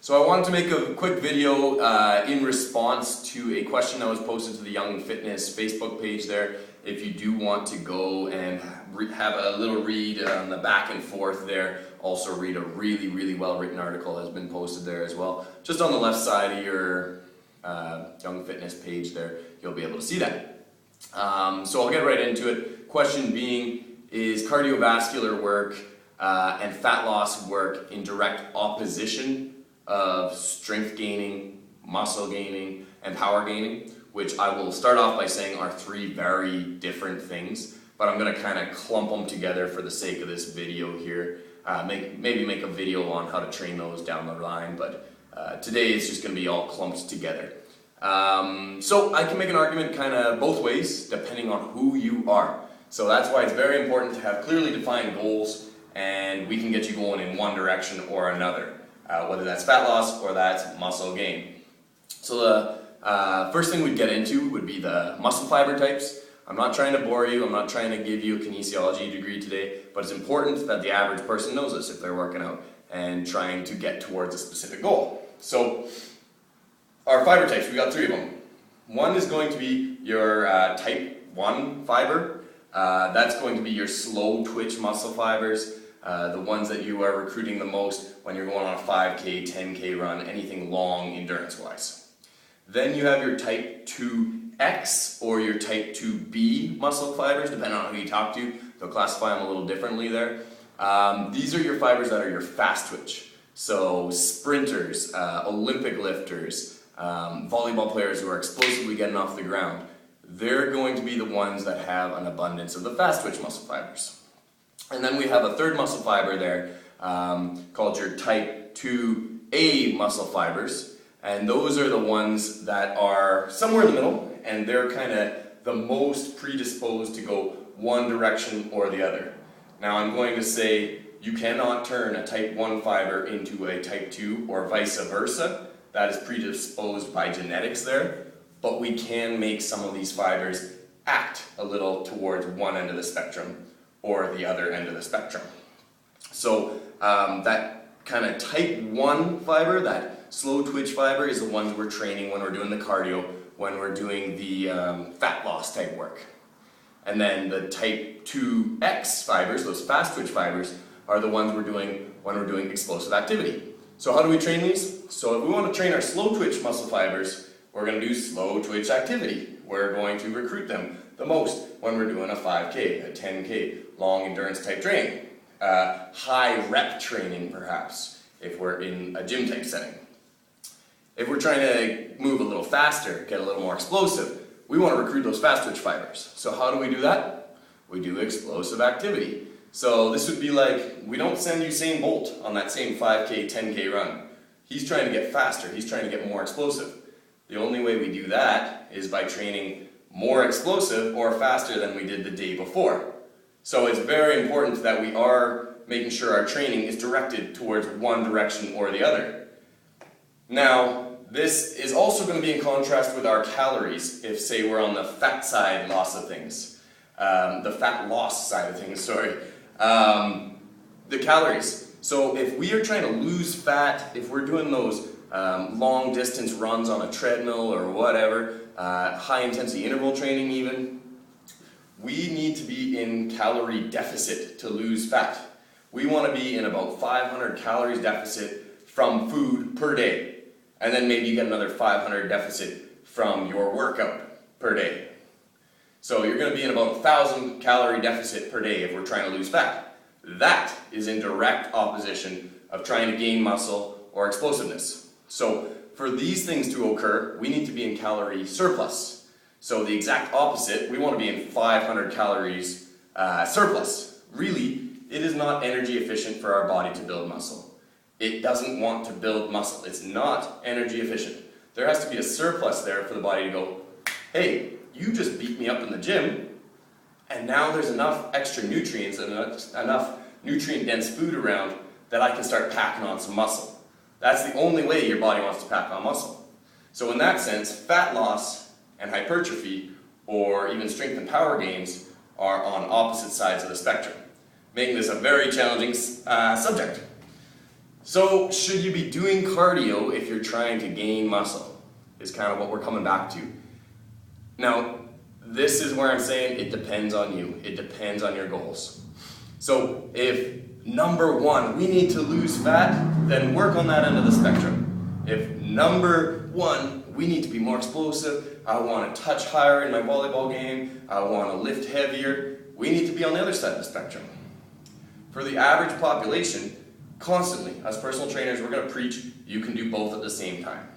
So I wanted to make a quick video in response to a question that was posted to the Young Fitness Facebook page there. If you do want to go and have a little read on the back and forth there, also read a really well written article has been posted there as well. Just on the left side of your Young Fitness page there, you'll be able to see that. So I'll get right into it. Question being, is cardiovascular work and fat loss work in direct opposition of strength gaining, muscle gaining, and power gaining, which I will start off by saying are three very different things, but I'm going to kind of clump them together for the sake of this video here. Maybe make a video on how to train those down the line, but today it's just going to be all clumped together. So I can make an argument kind of both ways depending on who you are. So that's why it's very important to have clearly defined goals, and we can get you going in one direction or another. Whether that's fat loss or that's muscle gain. So the first thing we'd get into would be the muscle fiber types. I'm not trying to bore you, I'm not trying to give you a kinesiology degree today, but it's important that the average person knows this if they're working out and trying to get towards a specific goal. So our fiber types, we got three of them. One is going to be your type 1 fiber. That's going to be your slow twitch muscle fibers. The ones that you are recruiting the most when you're going on a 5K, 10K run, anything long endurance-wise. Then you have your type 2X or your type 2B muscle fibers, depending on who you talk to. They'll classify them a little differently there. These are your fibers that are your fast twitch. So sprinters, Olympic lifters, volleyball players who are explosively getting off the ground, they're going to be the ones that have an abundance of the fast twitch muscle fibers. And then we have a third muscle fiber there called your type 2A muscle fibers, and those are the ones that are somewhere in the middle, and they're kind of the most predisposed to go one direction or the other. Now I'm going to say you cannot turn a type 1 fiber into a type 2 or vice versa. That is predisposed by genetics there, but we can make some of these fibers act a little towards one end of the spectrum or the other end of the spectrum. So that kind of type 1 fiber, that slow twitch fiber, is the ones we're training when we're doing the cardio, when we're doing the fat loss type work. And then the type 2X fibers, those fast twitch fibers, are the ones we're doing when we're doing explosive activity. So how do we train these? So if we want to train our slow twitch muscle fibers, we're going to do slow twitch activity. We're going to recruit them the most when we're doing a 5K, a 10K, long endurance type training. High rep training perhaps, if we're in a gym type setting. If we're trying to move a little faster, get a little more explosive, we want to recruit those fast twitch fibers. So how do we do that? We do explosive activity. So this would be like, we don't send Usain Bolt on that same 5K, 10K run. He's trying to get faster, he's trying to get more explosive. The only way we do that is by training more explosive or faster than we did the day before. So it's very important that we are making sure our training is directed towards one direction or the other. Now, this is also going to be in contrast with our calories if, say, we're on the fat side of things. The fat loss side of things, sorry. The calories. So if we are trying to lose fat, if we're doing those long distance runs on a treadmill or whatever, high intensity interval training even, we need to be in calorie deficit to lose fat. We want to be in about 500 calories deficit from food per day. And then maybe you get another 500 deficit from your workout per day. So you're going to be in about 1,000 calorie deficit per day if we're trying to lose fat. That is in direct opposition of trying to gain muscle or explosiveness. So for these things to occur, we need to be in calorie surplus. So the exact opposite, we want to be in 500 calories surplus. Really, it is not energy efficient for our body to build muscle. It doesn't want to build muscle. It's not energy efficient. There has to be a surplus there for the body to go, hey, you just beat me up in the gym, and now there's enough extra nutrients and enough nutrient-dense food around that I can start packing on some muscle. That's the only way your body wants to pack on muscle. So in that sense, fat loss and hypertrophy, or even strength and power gains, are on opposite sides of the spectrum, making this a very challenging subject. So should you be doing cardio if you're trying to gain muscle? Is kind of what we're coming back to. Now, this is where I'm saying it depends on you. It depends on your goals. So if number one, we need to lose fat, then work on that end of the spectrum. If number one, we need to be more explosive, I want to touch higher in my volleyball game, I want to lift heavier, we need to be on the other side of the spectrum. For the average population, constantly, as personal trainers, we're going to preach you can do both at the same time.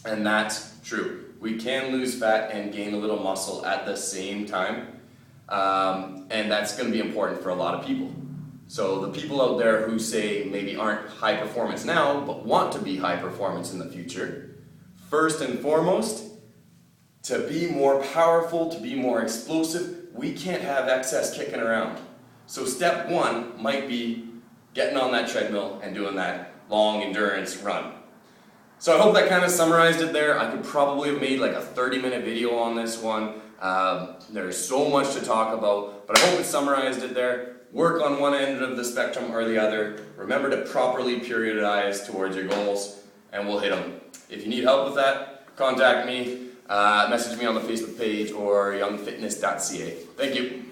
And that's true. We can lose fat and gain a little muscle at the same time. And that's going to be important for a lot of people. So the people out there who say maybe aren't high performance now, but want to be high performance in the future, first and foremost, to be more powerful, to be more explosive, we can't have excess kicking around. So step one might be getting on that treadmill and doing that long endurance run. So I hope that kind of summarized it there. I could probably have made like a 30-minute video on this one. There's so much to talk about, but I hope it summarized it there. Work on one end of the spectrum or the other. Remember to properly periodize towards your goals, and we'll hit them. If you need help with that, contact me, message me on the Facebook page or youngfitness.ca. Thank you.